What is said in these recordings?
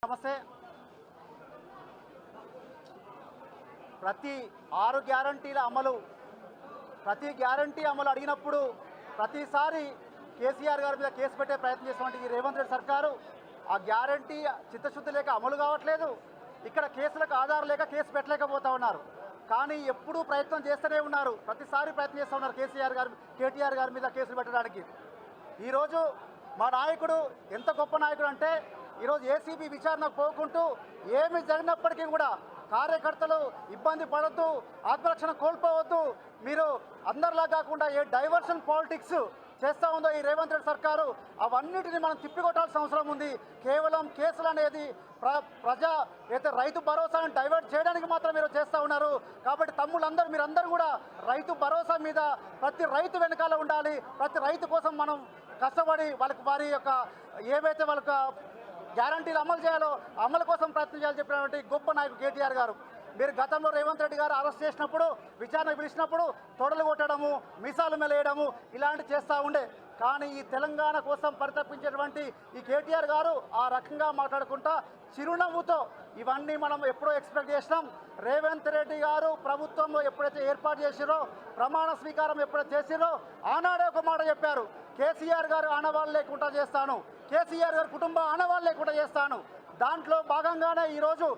నమస్తే. ప్రతి 6 గ్యారంటీల అమలు, ప్రతి గ్యారంటీ అమలు అడిగినప్పుడు ప్రతిసారి కేసీఆర్ గారి మీద కేసు పెట్టే ప్రయత్నం చేసినటువంటి ఈ రేవంత్ రెడ్డి సర్కారు ఆ గ్యారంటీ చిత్తశుద్ధి లేక అమలు కావట్లేదు. ఇక్కడ కేసులకు ఆధారం లేక కేసు పెట్టలేకపోతా ఉన్నారు. కానీ ఎప్పుడూ ప్రయత్నం చేస్తూనే ఉన్నారు. ప్రతిసారి ప్రయత్నం చేస్తూ ఉన్నారు కేటీఆర్ గారి మీద కేసులు పెట్టడానికి. ఈరోజు మా నాయకుడు ఎంత గొప్ప నాయకుడు అంటే ఈరోజు ఏసీబీ విచారణకు పోకుంటూ ఏమి జరిగినప్పటికీ కూడా కార్యకర్తలు ఇబ్బంది పడద్దు, ఆత్మరక్షణ కోల్పోవద్దు, మీరు అందరిలా కాకుండా ఏ డైవర్షన్ పాలిటిక్స్ చేస్తూ ఉందో ఈ రేవంత్ రెడ్డి సర్కారు అవన్నిటిని మనం తిప్పికొట్టాల్సిన అవసరం ఉంది. కేవలం కేసులు అనేది ప్రజా అయితే రైతు భరోసాను డైవర్ట్ చేయడానికి మాత్రం మీరు చేస్తూ ఉన్నారు. కాబట్టి తమ్ముళ్ళందరూ మీరందరూ కూడా రైతు భరోసా మీద ప్రతి రైతు వెనకాల ఉండాలి. ప్రతి రైతు కోసం మనం కష్టపడి వాళ్ళకి వారి యొక్క ఏవైతే వాళ్ళకి గ్యారంటీలు అమలు చేయాలో అమలు కోసం ప్రయత్నం చేయాలని చెప్పినటువంటి గొప్ప నాయకుడు కేటీఆర్ గారు. మీరు గతంలో రేవంత్ రెడ్డి గారు అరెస్ట్ చేసినప్పుడు, విచారణ పిలిచినప్పుడు తొడలు కొట్టడము, మీసాలు మెలేయడము ఇలాంటి చేస్తూ ఉండే. కానీ ఈ తెలంగాణ కోసం పరితపించేటువంటి ఈ కేటీఆర్ గారు ఆ రకంగా మాట్లాడుకుంటా చిరునవ్వుతో ఇవన్నీ మనం ఎప్పుడో ఎక్స్పెక్ట్ చేసినాం. రేవంత్ రెడ్డి గారు ప్రభుత్వంలో ఎప్పుడైతే ఏర్పాటు చేసిరో, ప్రమాణ స్వీకారం ఎప్పుడైతే చేసిరో ఆనాడే ఒక మాట చెప్పారు, కేసీఆర్ గారు ఆనవాళ్ళు లేకుండా చేస్తాను, కేసీఆర్ గారి కుటుంబం ఆనవాళ్ళు లేకుండా చేస్తాను. దాంట్లో భాగంగానే ఈరోజు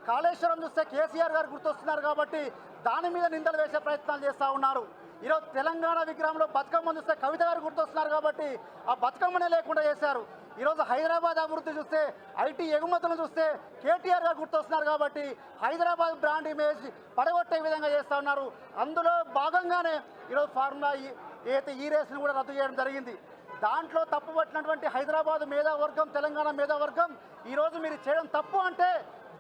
కాళేశ్వరం చూస్తే కేసీఆర్ గారు గుర్తొస్తున్నారు కాబట్టి దాని మీద నిందలు వేసే ప్రయత్నాలు చేస్తూ ఉన్నారు. ఈరోజు తెలంగాణ విగ్రహంలో బతుకమ్మ చూస్తే కవిత గారు గుర్తొస్తున్నారు కాబట్టి ఆ బతుకమ్మనే లేకుండా చేశారు. ఈరోజు హైదరాబాద్ అభివృద్ధి చూస్తే, ఐటీ ఎగుమతులను చూస్తే కేటీఆర్ గారు గుర్తొస్తున్నారు కాబట్టి హైదరాబాద్ బ్రాండ్ ఇమేజ్ పడగొట్టే విధంగా చేస్తూ ఉన్నారు. అందులో భాగంగానే ఈరోజు ఫార్ములా ఏదైతే ఈ రేస్ని కూడా రద్దు చేయడం జరిగింది. దాంట్లో తప్పు పట్టినటువంటి హైదరాబాద్ మేధావర్గం, తెలంగాణ మేధావర్గం ఈరోజు మీరు చేయడం తప్పు అంటే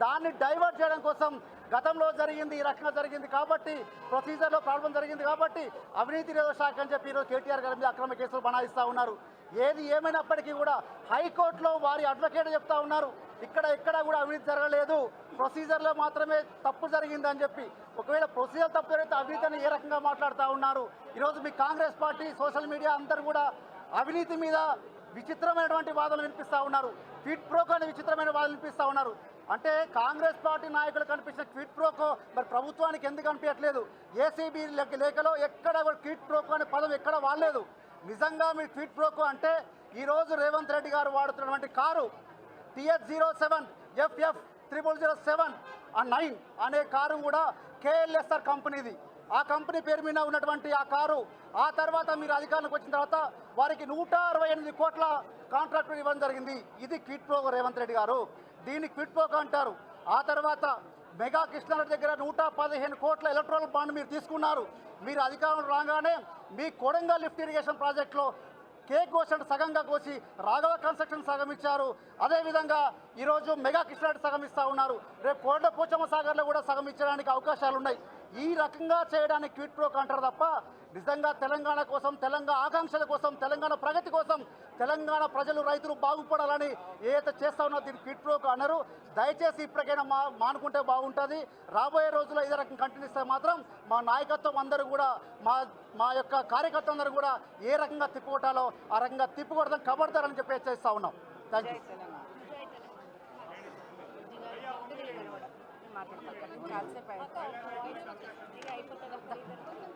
దాన్ని డైవర్ట్ చేయడం కోసం గతంలో జరిగింది, ఈ రకంగా జరిగింది కాబట్టి ప్రొసీజర్లో ప్రాబ్లం జరిగింది కాబట్టి అవినీతి నిరోధక శాఖ అని చెప్పి ఈరోజు కేటీఆర్ గారి మీద అక్రమ కేసులు బనాయిస్తూ ఉన్నారు. ఏది ఏమైనప్పటికీ కూడా హైకోర్టులో వారి అడ్వకేట్ చెప్తా ఉన్నారు, ఎక్కడ కూడా అవినీతి జరగలేదు, ప్రొసీజర్లో మాత్రమే తప్పు జరిగిందని చెప్పి. ఒకవేళ ప్రొసీజర్ తప్పు జరిగితే అవినీతిని ఏ రకంగా మాట్లాడుతూ ఉన్నారు? ఈరోజు మీ కాంగ్రెస్ పార్టీ, సోషల్ మీడియా అందరూ కూడా అవినీతి మీద విచిత్రమైనటువంటి వాదనలు వినిపిస్తూ ఉన్నారు. క్విడ్ ప్రోకో అనే విచిత్రమైన వాదనలు వినిపిస్తూ ఉన్నారు. అంటే కాంగ్రెస్ పార్టీ నాయకులు కనిపించిన క్విడ్ ప్రోకో మరి ప్రభుత్వానికి ఎందుకు కనిపించట్లేదు? ఏసీబీ లేఖలో ఎక్కడ కూడా క్విడ్ ప్రోకో అనే పదం ఎక్కడ వాడలేదు. నిజంగా మీరు క్విడ్ ప్రోకో అంటే ఈరోజు రేవంత్ రెడ్డి గారు వాడుతున్నటువంటి కారు TH07 FF 0007 అనే కారు కూడా KLSR కంపెనీది. ఆ కంపెనీ పేరు మీద ఉన్నటువంటి ఆ కారు ఆ తర్వాత మీరు అధికారంలోకి వచ్చిన తర్వాత వారికి 168 కోట్ల కాంట్రాక్టు ఇవ్వడం జరిగింది. ఇది క్విడ్ ప్రోకో రేవంత్ రెడ్డి గారు, దీన్ని క్విడ్ ప్రోకో అంటారు. ఆ తర్వాత మెగా కృష్ణారెడ్డి దగ్గర 115 కోట్ల ఎలక్ట్రల్ బాండ్ మీరు తీసుకున్నారు. మీరు అధికారంలో రాగానే మీ కొడంగల్ లిఫ్ట్ ఇరిగేషన్ ప్రాజెక్టులో కేక్ కోసినట్టు సగంగా కోసి రాఘవ కన్స్ట్రక్షన్ సగం ఇచ్చారు. అదేవిధంగా ఈరోజు మెగా కృష్ణారెడ్డి సగం ఇస్తూ ఉన్నారు. రేపు కోట్ల పోచమ్మ సాగర్లో కూడా సగం ఇచ్చడానికి అవకాశాలు ఉన్నాయి. ఈ రకంగా చేయడానికి క్విడ్ ప్రోకో అంటారు తప్ప నిజంగా తెలంగాణ కోసం, తెలంగాణ ఆకాంక్షల కోసం, తెలంగాణ ప్రగతి కోసం, తెలంగాణ ప్రజలు, రైతులు బాగుపడాలని ఏదైతే చేస్తా ఉన్నో దీన్ని క్విడ్ ప్రోకో అన్నారు. దయచేసి ఇప్పటికైనా మానుకుంటే బాగుంటుంది. రాబోయే రోజుల్లో ఇదే రకం కంటిన్యూ ఇస్తే మాత్రం మా నాయకత్వం అందరూ కూడా, మా యొక్క కార్యకర్తలు అందరూ కూడా ఏ రకంగా తిప్పుకొట్టాలో ఆ రకంగా తిప్పుకొడతాం, కబడతారని చెప్పి హెచ్చరిస్తూ ఉన్నాం. Thank you. మాట్లాడతాను చాలాసేపు అయిపోతుంది.